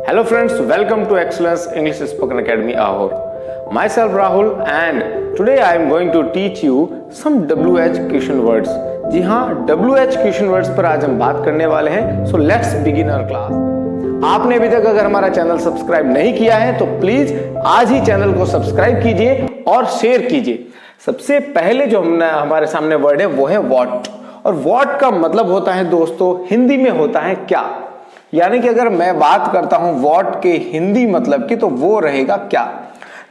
Hello friends, welcome to Excellence English Spoken Academy Ahor. Myself Rahul and today I am going to teach you some WH question words. जी हाँ, WH question words पर आज हम बात करने वाले हैं. So let's begin our class. आपने अभी तक अगर हमारा चैनल सब्सक्राइब नहीं किया है तो प्लीज आज ही चैनल को सब्सक्राइब कीजिए और शेयर कीजिए. सबसे पहले जो हमारे सामने वर्ड है वो है व्हाट. और व्हाट का मतलब होता है दोस्तों हिंदी में होता है क्या. यानी कि अगर मैं बात करता हूं व्हाट के हिंदी मतलब की तो वो रहेगा क्या.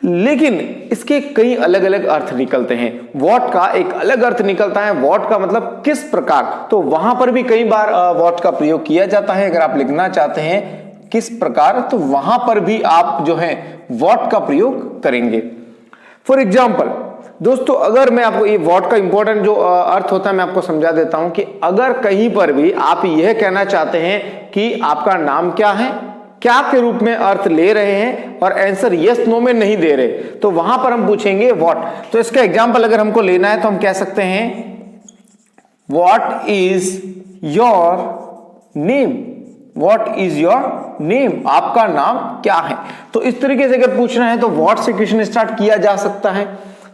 लेकिन इसके कई अलग अलग अर्थ निकलते हैं. व्हाट का एक अलग अर्थ निकलता है. व्हाट का मतलब किस प्रकार, तो वहां पर भी कई बार व्हाट का प्रयोग किया जाता है. अगर आप लिखना चाहते हैं किस प्रकार तो वहां पर भी आप जो है व्हाट का प्रयोग करेंगे. फॉर एग्जाम्पल दोस्तों, अगर मैं आपको ये व्हाट का इंपॉर्टेंट जो अर्थ होता है मैं आपको समझा देता हूं कि अगर कहीं पर भी आप यह कहना चाहते हैं कि आपका नाम क्या है, क्या के रूप में अर्थ ले रहे हैं और आंसर यस नो में नहीं दे रहे, तो वहां पर हम पूछेंगे व्हाट. तो इसका एग्जांपल अगर हमको लेना है तो हम कह सकते हैं what is your name. What is your name, आपका नाम क्या है. तो इस तरीके से अगर पूछना है तो व्हाट से क्वेश्चन स्टार्ट किया जा सकता है.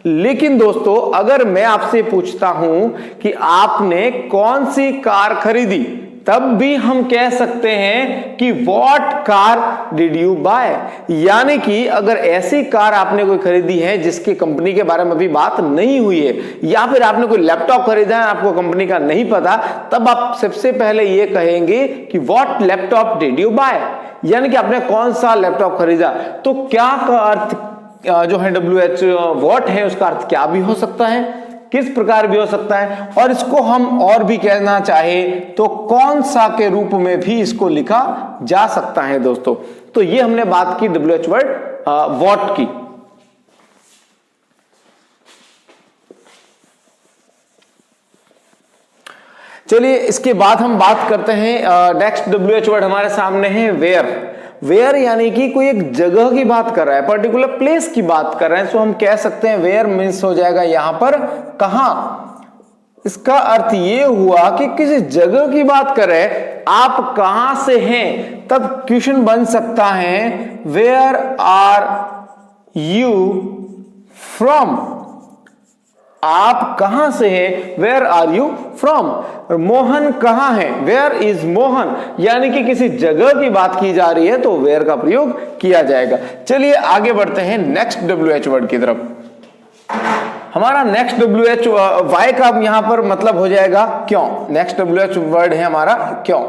लेकिन दोस्तों अगर मैं आपसे पूछता हूं कि आपने कौन सी कार खरीदी, तब भी हम कह सकते हैं कि what car did you buy. यानी कि अगर ऐसी कार आपने कोई खरीदी है जिसकी कंपनी के बारे में अभी बात नहीं हुई है, या फिर आपने कोई लैपटॉप खरीदा है आपको कंपनी का नहीं पता, तब आप सबसे पहले ये कहेंगे कि what laptop did you buy. यानी कि आपने कौन सा लैपटॉप खरीदा. तो क्या का अर्थ जो है WH व्हाट है उसका अर्थ क्या भी हो सकता है, किस प्रकार भी हो सकता है. और इसको हम और भी कहना चाहे तो कौन सा के रूप में भी इसको लिखा जा सकता है दोस्तों. तो ये हमने बात की WH वर्ड व्हाट की. चलिए इसके बाद हम बात करते हैं नेक्स्ट WH वर्ड हमारे सामने है वेयर. वेयर यानी कि कोई एक जगह की बात कर रहा है, पर्टिकुलर प्लेस की बात कर रहे हैं. सो हम कह सकते हैं वेयर मीन्स हो जाएगा यहां पर कहां. इसका अर्थ ये हुआ कि किसी जगह की बात कर रहे हैं, आप कहां से हैं. तब क्वेश्चन बन सकता है वेयर आर यू फ्रॉम. आप कहां से हैं, where are you from. Mohan कहां है, वेयर इज मोहन. यानी कि किसी जगह की बात की जा रही है तो वेयर का प्रयोग किया जाएगा. चलिए आगे बढ़ते हैं नेक्स्ट WH वर्ड की तरफ. हमारा नेक्स्ट WH वाई का यहां पर मतलब हो जाएगा क्यों. नेक्स्ट WH वर्ड है हमारा क्यों.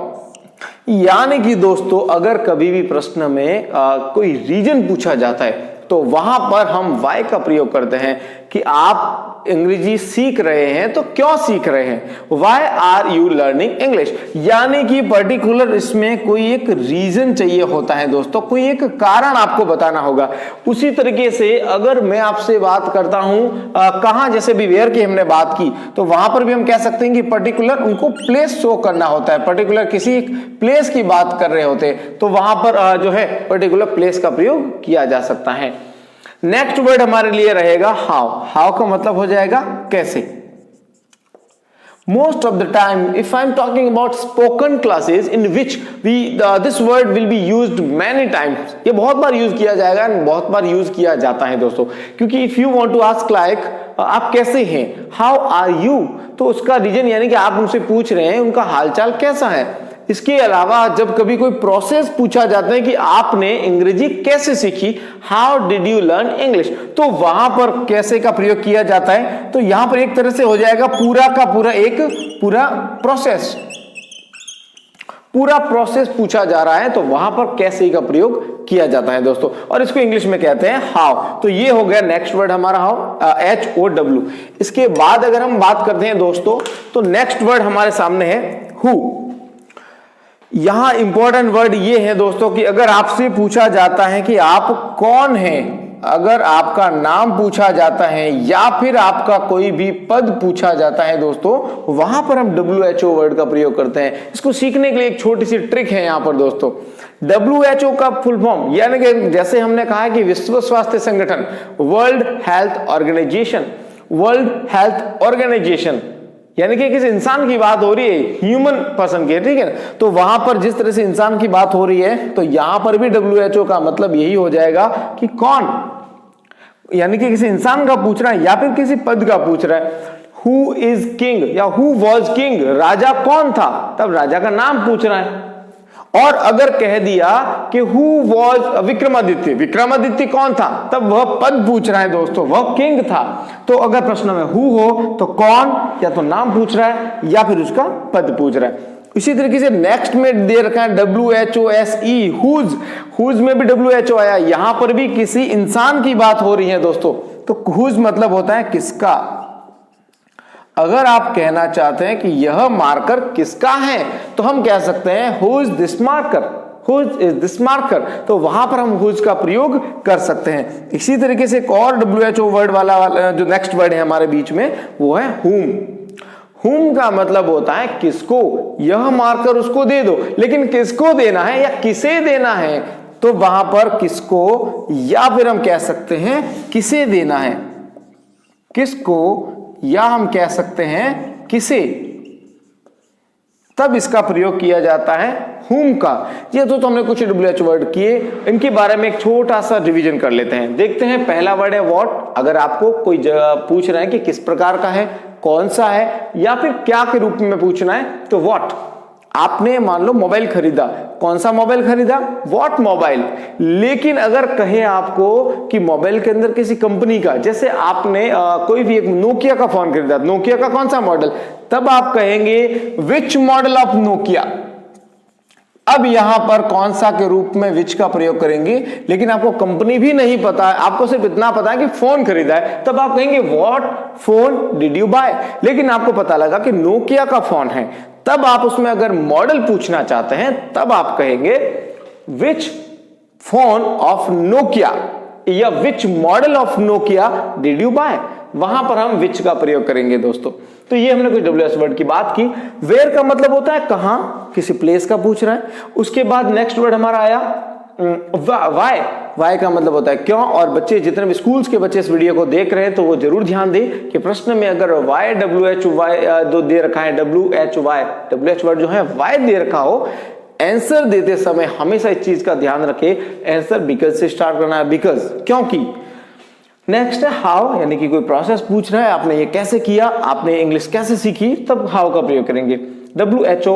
यानी कि दोस्तों अगर कभी भी प्रश्न में कोई रीजन पूछा जाता है तो वहां पर हम वाई का प्रयोग करते हैं कि आप अंग्रेजी सीख रहे हैं तो क्यों सीख रहे हैं. Why are you learning English. यानी कि पर्टिकुलर इसमें कोई एक रीजन चाहिए होता है दोस्तों, कोई एक कारण आपको बताना होगा. उसी तरीके से अगर मैं आपसे बात करता हूं कहां, जैसे भी वेयर की हमने बात की, तो वहां पर भी हम कह सकते हैं कि पर्टिकुलर उनको प्लेस शो करना होता है. पर्टिकुलर किसी प्लेस की बात कर रहे होते तो वहां पर जो है पर्टिकुलर प्लेस का प्रयोग किया जा सकता है. नेक्स्ट वर्ड हमारे लिए रहेगा हाउ. हाउ का मतलब हो जाएगा कैसे. Most of the time, if I'm talking about spoken classes in which this word will be used many times. ये बहुत बार यूज किया जाएगा, बहुत बार यूज किया जाता है दोस्तों. क्योंकि if you want to ask like आप कैसे हैं, how are you, तो उसका रीजन यानी कि आप उनसे पूछ रहे हैं उनका हालचाल कैसा है. इसके अलावा जब कभी कोई प्रोसेस पूछा जाता है कि आपने अंग्रेजी कैसे सीखी, how did you learn English, तो वहां पर कैसे का प्रयोग किया जाता है. तो यहां पर एक तरह से हो जाएगा पूरा का पूरा एक पूरा प्रोसेस पूछा जा रहा है तो वहां पर कैसे का प्रयोग किया जाता है दोस्तों. और इसको इंग्लिश में कहते हैं हाउ. तो ये हो गया नेक्स्ट वर्ड हमारा हाउ, HOW. इसके बाद अगर हम बात करते हैं दोस्तों तो नेक्स्ट वर्ड हमारे सामने है हु. यहां इंपॉर्टेंट वर्ड ये है दोस्तों कि अगर आपसे पूछा जाता है कि आप कौन हैं, अगर आपका नाम पूछा जाता है या फिर आपका कोई भी पद पूछा जाता है दोस्तों, वहां पर हम WHO वर्ड का प्रयोग करते हैं. इसको सीखने के लिए एक छोटी सी ट्रिक है यहां पर दोस्तों. WHO का फुल फॉर्म यानी कि जैसे हमने कहा है कि विश्व स्वास्थ्य संगठन, वर्ल्ड हेल्थ ऑर्गेनाइजेशन यानी कि किसी इंसान की बात हो रही है, ह्यूमन पर्सन की, ठीक है ना। तो वहां पर जिस तरह से इंसान की बात हो रही है, तो यहां पर भी WHO का मतलब यही हो जाएगा कि कौन, यानी कि किसी इंसान का पूछ रहा है या फिर किसी पद का पूछ रहा है। हु इज किंग या हु वॉज किंग, राजा कौन था, तब राजा का नाम पूछ रहा है। और अगर कह दिया कि हु वॉज विक्रमादित्य, विक्रमादित्य कौन था, तब वह पद पूछ रहा है दोस्तों, वह किंग था। तो अगर प्रश्न में हु हो तो कौन, या तो नाम पूछ रहा है या फिर उसका पद पूछ रहा है। इसी तरीके से नेक्स्ट में दे रखा है WHOSE, हुज, हुज में भी WHO आया, यहां पर भी किसी इंसान की बात हो रही है दोस्तों। तो हुज मतलब होता है किसका। अगर आप कहना चाहते हैं कि यह मार्कर किसका है, तो हम कह सकते हैं who is this marker, who is this marker, तो वहां पर हम हुज का प्रयोग कर सकते हैं। इसी तरीके से एक और WHO वर्ड वाला जो नेक्स्ट वर्ड है हमारे बीच में, वो है हुम। हुम का मतलब होता है किसको, यह मार्कर उसको दे दो, लेकिन किसको देना है या किसे देना है, तो वहां पर किसको, या फिर हम कह सकते हैं किसे देना है, किसको, या हम कह सकते हैं किसे, तब इसका प्रयोग किया जाता है हुम का। ये तो हमने कुछ WHO वर्ड किए, इनके बारे में एक छोटा सा रिवीजन कर लेते हैं। देखते हैं, पहला वर्ड है व्हाट। अगर आपको कोई जगह पूछ रहा है कि किस प्रकार का है, कौन सा है, या फिर क्या के रूप में पूछना है, तो व्हाट। आपने मान लो मोबाइल खरीदा, कौन सा मोबाइल खरीदा, व्हाट मोबाइल। लेकिन अगर कहे आपको कि मोबाइल के अंदर किसी कंपनी का, जैसे आपने कोई भी एक नोकिया का फोन खरीदा, नोकिया का कौन सा मॉडल, तब आप कहेंगे विच मॉडल ऑफ नोकिया। अब यहां पर कौन सा के रूप में विच का प्रयोग करेंगे, लेकिन आपको कंपनी भी नहीं पता है, आपको सिर्फ इतना पता है कि फोन खरीदा है, तब आप कहेंगे what phone did you buy. लेकिन आपको पता लगा कि नोकिया का फोन है, तब आप उसमें अगर मॉडल पूछना चाहते हैं, तब आप कहेंगे विच फोन ऑफ नोकिया या which model of Nokia did you buy, वहां पर हम विच का प्रयोग करेंगे दोस्तों। तो ये हमने कुछ WH वर्ड की बात की। वेयर का मतलब होता है कहां, किसी प्लेस का पूछ रहा है। उसके बाद नेक्स्ट वर्ड हमारा आया वाई। वाई का मतलब होता है क्यों। और बच्चे, जितने भी स्कूल्स के बच्चे इस वीडियो को देख रहे हैं, तो वो जरूर ध्यान दें कि प्रश्न में अगर वाई WH दो दे रखा है, WH वर्ड जो है वाई दे रखा हो, आंसर देते समय हमेशा इस चीज का ध्यान रखें, आंसर बिकॉज से स्टार्ट करना है, बिकॉज, क्योंकि। नेक्स्ट है हाउ, यानी कि कोई प्रोसेस पूछ रहा है, आपने ये कैसे किया, आपने इंग्लिश कैसे सीखी, तब हाउ का प्रयोग करेंगे। WHO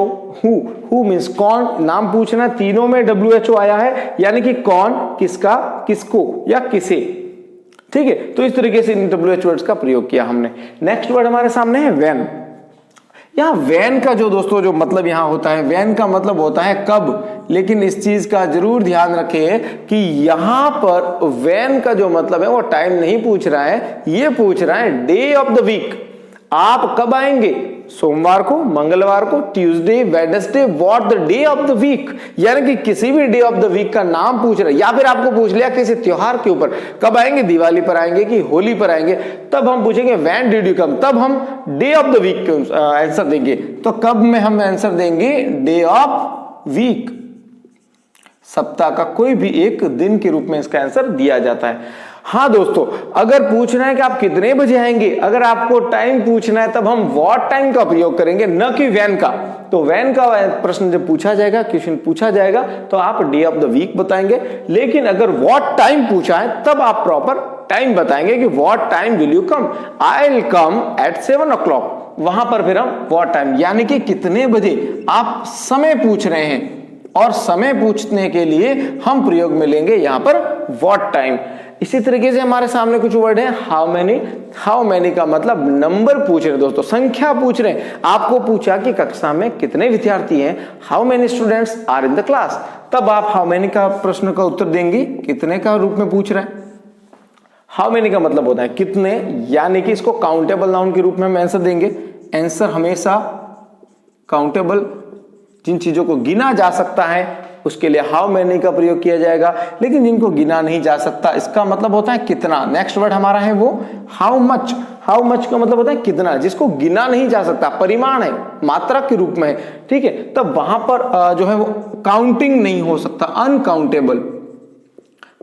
हु मीन्स कौन, नाम पूछना, तीनों में WHO आया है, यानी कि कौन, किसका, किसको या किसे, ठीक है। तो इस तरीके से इन WH वर्ड्स का प्रयोग किया हमने। नेक्स्ट वर्ड हमारे सामने है व्हेन। यहाँ वैन का जो दोस्तों जो मतलब यहाँ होता है, वैन का मतलब होता है कब, लेकिन इस चीज का जरूर ध्यान रखें कि यहाँ पर वैन का जो मतलब है वो टाइम नहीं पूछ रहा है, ये पूछ रहा है डे ऑफ द वीक, आप कब आएंगे, सोमवार को, मंगलवार को, Tuesday, Wednesday, what the day of the week, यानी कि किसी भी डे ऑफ द वीक का नाम पूछ रहे। या फिर आपको पूछ लिया किसी त्योहार के ऊपर, कब आएंगे, दिवाली पर आएंगे कि होली पर आएंगे, तब हम पूछेंगे व्हेन डिड यू कम, तब हम डे ऑफ द वीक के आंसर देंगे। तो कब में हम आंसर देंगे, डे ऑफ वीक, सप्ताह का कोई भी एक दिन के रूप में इसका आंसर दिया जाता है। हाँ दोस्तों, अगर पूछना है कि आप कितने बजे आएंगे, अगर आपको टाइम पूछना है, तब हम व्हाट टाइम का प्रयोग करेंगे, न कि व्हेन का। तो व्हेन का प्रश्न जब पूछा जाएगा, क्वेश्चन पूछा जाएगा, तो आप डे ऑफ द वीक बताएंगे। लेकिन अगर व्हाट टाइम पूछा है, तब आप प्रॉपर टाइम बताएंगे कि what time will you come, I will come at 7 o'clock। वहां पर फिर हम व्हाट टाइम, यानी कि कितने बजे आप समय पूछ रहे हैं, और समय पूछने के लिए हम प्रयोग में लेंगे यहां पर व्हाट टाइम। इसी तरीके से हमारे सामने कुछ वर्ड है हाउ मेनी। हाउ मेनी का मतलब नंबर पूछ रहे दोस्तों, संख्या पूछ रहे हैं। आपको पूछा कि कक्षा में कितने विद्यार्थी हैं, how many students are in the class, तब आप हाउ मेनी का प्रश्न का उत्तर देंगे, कितने का रूप में पूछ रहे हैं। हाउ मेनी का मतलब होता है कितने, यानी कि इसको काउंटेबल नाउन के रूप में हम आंसर देंगे। आंसर हमेशा काउंटेबल, जिन चीजों को गिना जा सकता है उसके लिए हाउ मेनी का प्रयोग किया जाएगा, लेकिन जिनको गिना नहीं जा सकता, इसका मतलब होता है कितना। नेक्स्ट वर्ड हमारा है वो हाउ मच। हाउ मच का मतलब होता है कितना, जिसको गिना नहीं जा सकता, परिमाण है, मात्रा के रूप में है, ठीक है। तब वहां पर जो है वो काउंटिंग नहीं हो सकता, अनकाउंटेबल।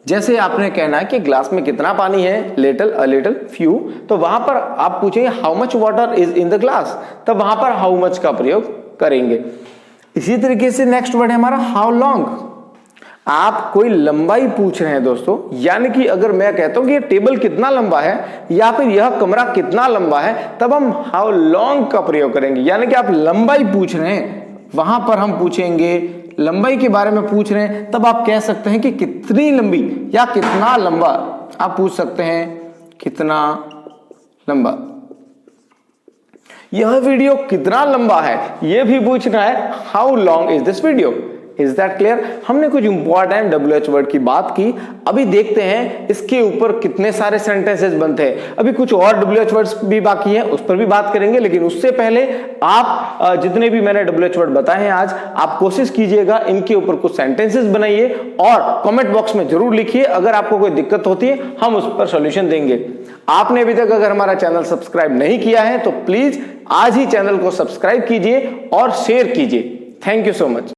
जैसे आपने कहना है कि ग्लास में कितना पानी है, लिटिल, अ लिटिल, फ्यू, तो वहां पर आप पूछेंगे how much water is in the glass, तब वहां पर हाउ मच का प्रयोग करेंगे। इसी तरीके से नेक्स्ट वर्ड है हमारा हाउ लॉन्ग। आप कोई लंबाई पूछ रहे हैं दोस्तों, यानी कि अगर मैं कहता हूं कि ये टेबल कितना लंबा है या फिर यह कमरा कितना लंबा है, तब हम हाउ लॉन्ग का प्रयोग करेंगे। यानी कि आप लंबाई पूछ रहे हैं, वहां पर हम पूछेंगे लंबाई के बारे में पूछ रहे हैं, तब आप कह सकते हैं कि कितनी लंबी या कितना लंबा। आप पूछ सकते हैं कितना लंबा। यह वीडियो कितना लंबा है, यह भी पूछना है how long is this video. Is that clear? हमने कुछ इंपॉर्टेंट WH वर्ड की बात की, अभी देखते हैं इसके ऊपर कितने सारे सेंटेंसेस बनते हैं। अभी कुछ और WH वर्ड्स भी बाकी हैं, उस पर भी बात करेंगे, लेकिन उससे पहले आप जितने भी मैंने WH वर्ड बताए हैं आज, आप कोशिश कीजिएगा इनके ऊपर कुछ सेंटेंसेस बनाइए और कमेंट बॉक्स में जरूर लिखिए। अगर आपको कोई दिक्कत होती है हम उस पर सॉल्यूशन देंगे। आपने अभी तक अगर हमारा चैनल सब्सक्राइब नहीं किया है तो प्लीज आज ही चैनल को सब्सक्राइब कीजिए और शेयर कीजिए। Thank you so much.